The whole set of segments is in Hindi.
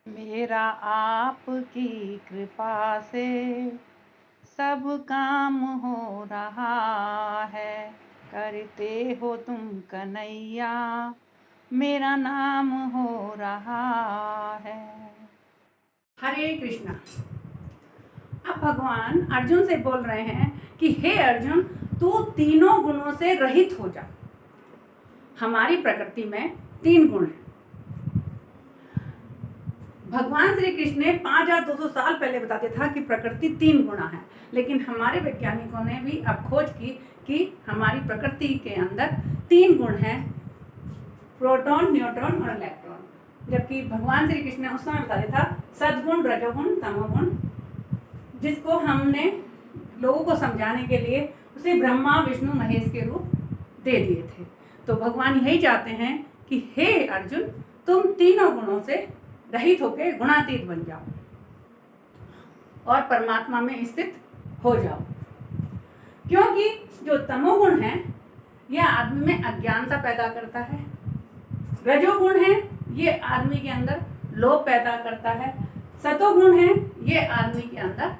मेरा आपकी कृपा से सब काम हो रहा है। करते हो तुम कन्हैया, मेरा नाम हो रहा है। हरे कृष्णा। अब भगवान अर्जुन से बोल रहे हैं कि हे अर्जुन, तू तीनों गुणों से रहित हो जा। हमारी प्रकृति में 3 गुण हैं। भगवान श्री कृष्ण ने 5200 साल पहले बता दिया था कि प्रकृति 3 गुणा है, लेकिन हमारे वैज्ञानिकों ने भी अब खोज की कि हमारी प्रकृति के अंदर 3 गुण हैं, प्रोटॉन, न्यूट्रॉन और इलेक्ट्रॉन। जबकि भगवान श्री कृष्ण ने उस समय बता दिया था सद्गुण, रजोगुण, तमोगुण, जिसको हमने लोगों को समझाने के लिए उसे ब्रह्मा, विष्णु, महेश के रूप दे दिए थे। तो भगवान यही चाहते हैं कि हे अर्जुन, तुम तीनों गुणों से रहित होकर गुणातीत बन जाओ और परमात्मा में स्थित हो जाओ। क्योंकि जो तमोगुण है यह आदमी में अज्ञानता पैदा करता है, रजोगुण है ये आदमी के अंदर लोभ पैदा करता है, सतोगुण है ये आदमी के अंदर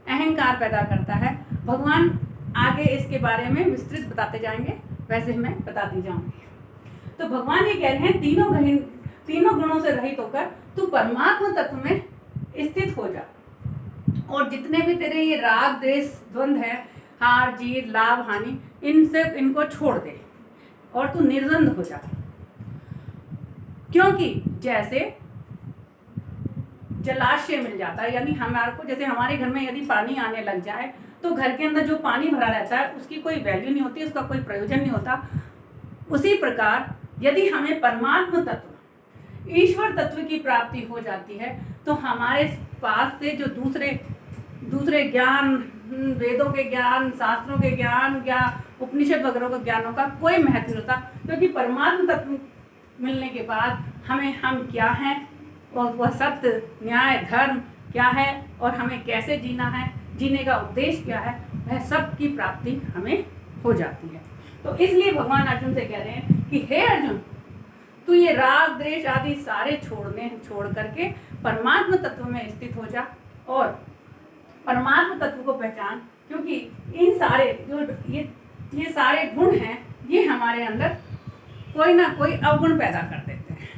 अहंकार पैदा करता है। भगवान आगे इसके बारे में विस्तृत बताते जाएंगे, वैसे मैं बताती जाऊंगी। तो भगवान ये कह रहे हैं तीनों गुणों से रहित होकर तू परमात्मा तत्व में स्थित हो जा, और जितने भी तेरे ये राग, द्वेष, द्वंद्व है, हार जीत, लाभ हानि, इनको छोड़ दे और तू निर्द्वंद हो जा। क्योंकि जैसे जलाशय मिल जाता है, यानी हमारे को, जैसे हमारे घर में यदि पानी आने लग जाए तो घर के अंदर जो पानी भरा रहता है उसकी कोई वैल्यू नहीं होती, उसका कोई प्रयोजन नहीं होता। उसी प्रकार यदि हमें परमात्मा तत्व, ईश्वर तत्व की प्राप्ति हो जाती है तो हमारे पास से जो दूसरे ज्ञान, वेदों के ज्ञान, शास्त्रों के ज्ञान या उपनिषद वगैरह के ज्ञानों का कोई महत्व नहीं होता। क्योंकि परमात्मा तत्व मिलने के बाद हम क्या हैं और वह सत्य, न्याय, धर्म क्या है और हमें कैसे जीना है, जीने का उद्देश्य क्या है, वह सब की प्राप्ति हमें हो जाती है। तो इसलिए भगवान अर्जुन से कह रहे हैं कि हे अर्जुन, तू ये राग, द्वेष आदि सारे छोड़ करके परमात्मा तत्व में स्थित हो जा और परमात्मा तत्व को पहचान। क्योंकि इन सारे जो ये सारे गुण हैं ये हमारे अंदर कोई ना कोई अवगुण पैदा कर देते हैं,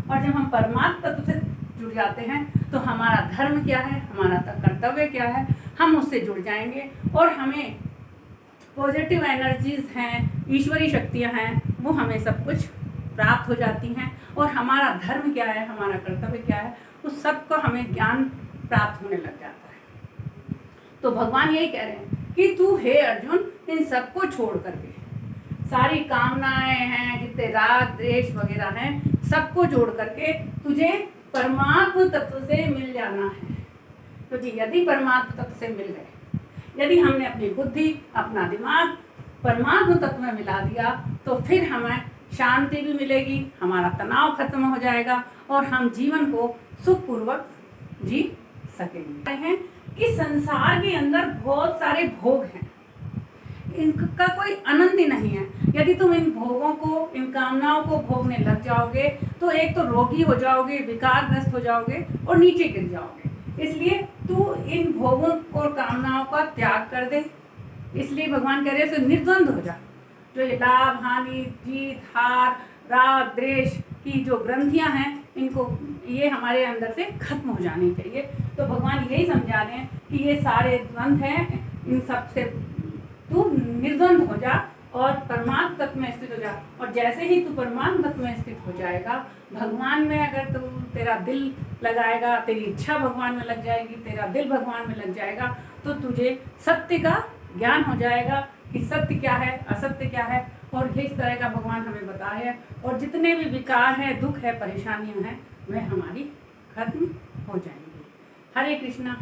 और जब हम परमात्मा तत्व से जुड़ जाते हैं तो हमारा धर्म क्या है, हमारा कर्तव्य क्या है, हम उससे जुड़ जाएंगे और हमें पॉजिटिव एनर्जीज हैं, ईश्वरीय शक्तियां हैं, वो हमें सब कुछ प्राप्त हो जाती हैं। और हमारा धर्म क्या है, हमारा कर्तव्य क्या है, उस सब को हमें ज्ञान प्राप्त होने लग जाता है। तो भगवान यही कह रहे हैं कि तू हे अर्जुन, इन सबको छोड़ करके, सारी कामनाएं हैं, जितने राग, द्वेष वगैरह हैं, सबको जोड़ करके तुझे परमात्मा तत्व से मिल जाना है। क्योंकि यदि परमात्मा तत्व से मिल गए, यदि हमने अपनी बुद्धि, अपना दिमाग परमात्मा तत्व में मिला दिया, तो फिर हमें शांति भी मिलेगी, हमारा तनाव खत्म हो जाएगा और हम जीवन को सुखपूर्वक जी सकेंगे। हैं कि संसार के अंदर बहुत सारे भोग हैं, इनका कोई आनंद ही नहीं है। यदि तुम इन भोगों को, इन कामनाओं को भोगने लग जाओगे तो एक तो रोगी हो जाओगे, विकारग्रस्त हो जाओगे और नीचे गिर जाओगे। इसलिए तू इन भोगों और कामनाओं का त्याग कर दे। इसलिए भगवान कह रहे हैं निर्द्वंद हो जा। जो ये लाभ, हानि, जीत, हार, राग, द्वेष की जो ग्रंथियां हैं, इनको ये हमारे अंदर से खत्म हो जानी चाहिए। तो भगवान यही समझा रहे हैं कि ये सारे द्वंद्व हैं, इन सब से तू निर्द्वंद हो जा और परमात्मा तत्व में स्थित हो जा। और जैसे ही तू परमात्मा तत्व में स्थित हो जाएगा, भगवान में अगर तू तेरा दिल लगाएगा, तेरी इच्छा भगवान में लग जाएगी, तेरा दिल भगवान में लग जाएगा, तो तुझे सत्य का ज्ञान हो जाएगा कि सत्य क्या है, असत्य क्या है, और इस तरह का भगवान हमें बताया है। और जितने भी विकार हैं, दुख है, परेशानियां हैं, वह हमारी खत्म हो जाएंगी। हरे कृष्णा।